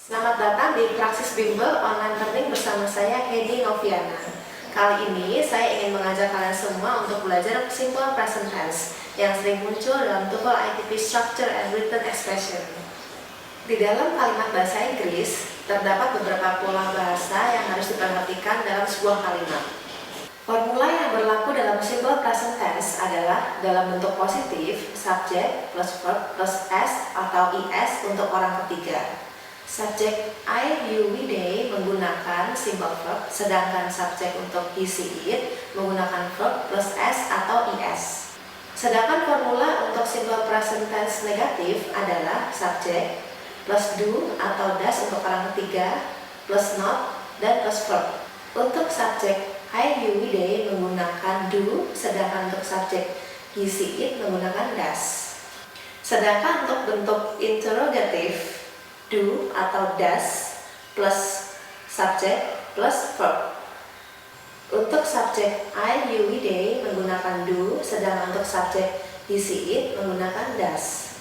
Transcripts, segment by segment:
Selamat datang di Praksis Bimbel Online Learning bersama saya Hedi Noviana. Kali ini saya ingin mengajak kalian semua untuk belajar simple present tense yang sering muncul dalam TOEFL ITP Structure and Written Expression. Di dalam kalimat bahasa Inggris, terdapat beberapa pola bahasa yang harus diperhatikan dalam sebuah kalimat. Formula yang berlaku dalam simple present tense adalah dalam bentuk positif, subject plus verb plus s atau is untuk orang ketiga. Subjek I, you, we, they menggunakan simple verb, sedangkan subjek untuk he, she, it menggunakan verb plus s atau is. Sedangkan formula untuk simple present tense negatif adalah subjek plus do atau does untuk orang ketiga, plus not, dan plus verb. Untuk subjek I, you, we, they menggunakan do, sedangkan untuk subjek he, she, it menggunakan does. Sedangkan untuk bentuk interrogatif, do atau does plus subject plus verb. Untuk subjek I, you, we, they menggunakan do, sedangkan untuk subjek he, she, it menggunakan does.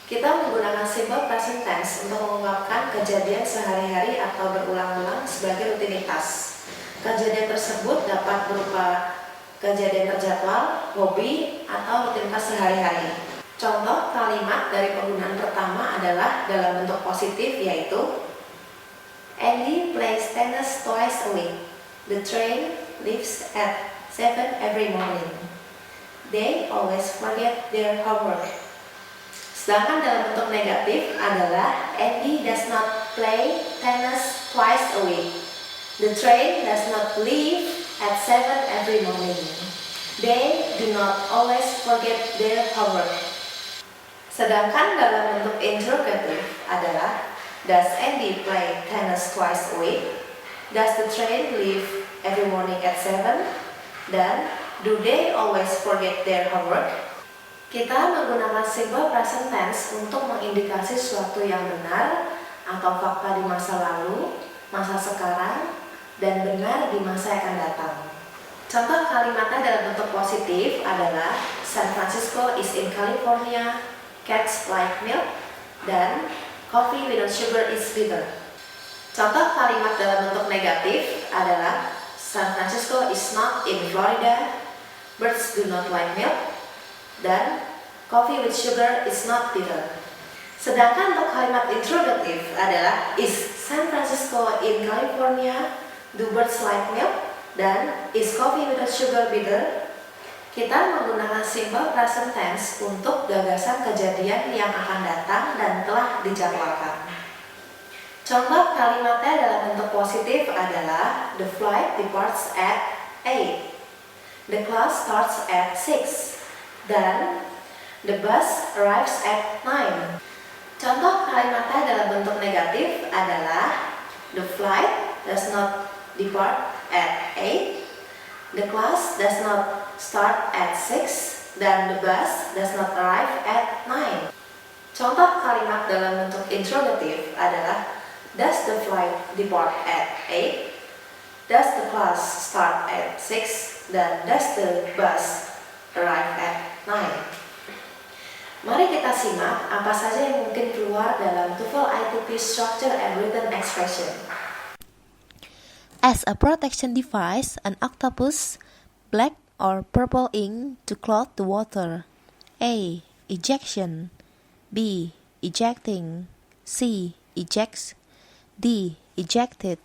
Kita menggunakan simple present tense untuk mengungkapkan kejadian sehari-hari atau berulang-ulang sebagai rutinitas. Kejadian tersebut dapat berupa kejadian terjadwal, hobi, atau rutinitas sehari-hari. Contoh kalimat dari penggunaan pertama adalah dalam bentuk positif, yaitu Andy plays tennis twice a week. The train leaves at 7 every morning. They always forget their homework. Sedangkan dalam bentuk negatif adalah Andy does not play tennis twice a week. The train does not leave at 7 every morning. They do not always forget their homework. Sedangkan dalam bentuk interrogatif adalah does Andy play tennis twice a week? Does the train leave every morning at 7? Dan do they always forget their homework? Kita menggunakan simple present tense untuk mengindikasi sesuatu yang benar atau fakta di masa lalu, masa sekarang, dan benar di masa yang akan datang. Contoh kalimatnya dalam bentuk positif adalah San Francisco is in California, cats like milk, dan coffee without sugar is bitter. Contoh kalimat dalam bentuk negatif adalah San Francisco is not in Florida, birds do not like milk, dan coffee with sugar is not bitter. Sedangkan untuk kalimat interrogatif adalah is San Francisco in California, do birds like milk, dan is coffee without sugar bitter. Kita menggunakan simple present tense untuk gagasan kejadian yang akan datang dan telah dijadwalkan. Contoh kalimatnya dalam bentuk positif adalah the flight departs at 8, the class starts at 6, dan the bus arrives at 9. Contoh kalimatnya dalam bentuk negatif adalah the flight does not depart at 8, the class does not start at 6, dan the bus does not arrive at 9. Contoh kalimat dalam bentuk interrogatif adalah does the flight depart at 8, does the class start at 6, dan does the bus arrive at 9. Mari kita simak apa saja yang mungkin keluar dalam TOEFL ITP Structure and Written Expression. As a protection device, an octopus, black or purple ink to clot the water. A. Ejection. B. Ejecting. C. Ejects. D. Ejected.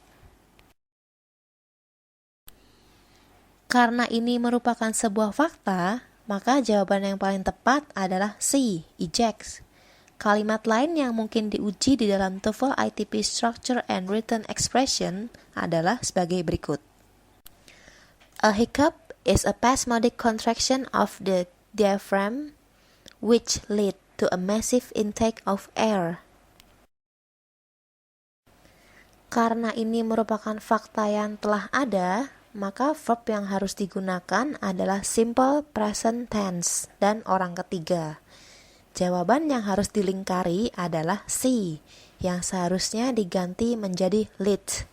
Karena ini merupakan sebuah fakta, maka jawaban yang paling tepat adalah C. Ejects. Kalimat lain yang mungkin diuji di dalam TOEFL ITP Structure and Written Expression adalah sebagai berikut. A hiccup is a spasmodic contraction of the diaphragm which lead to a massive intake of air. Karena ini merupakan fakta yang telah ada, maka verb yang harus digunakan adalah simple present tense dan orang ketiga. Jawaban yang harus dilingkari adalah C, yang seharusnya diganti menjadi lead.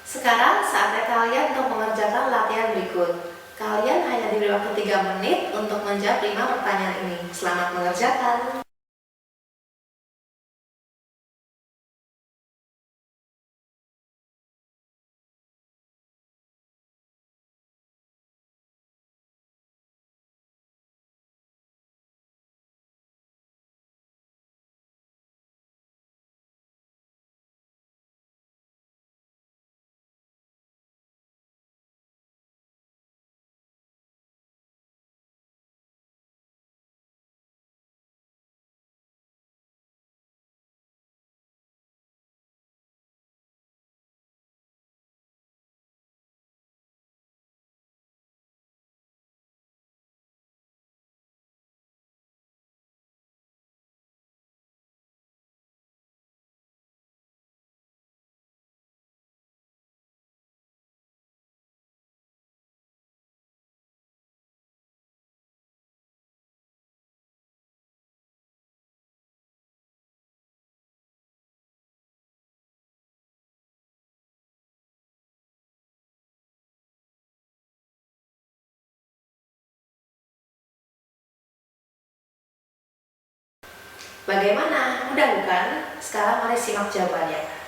Sekarang saatnya kalian untuk mengerjakan latihan berikut. Kalian hanya diberi waktu 3 menit untuk menjawab 5 pertanyaan ini. Selamat mengerjakan! Bagaimana? Mudah bukan? Sekarang mari simak jawabannya.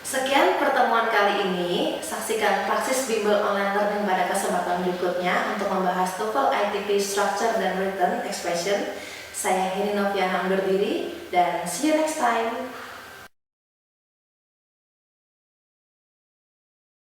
Sekian pertemuan kali ini. Saksikan praksis bimbel online learning pada kesempatan berikutnya untuk membahas TOEFL ITP Structure dan Written Expression. Saya Heni Noviana undur diri dan see you next time.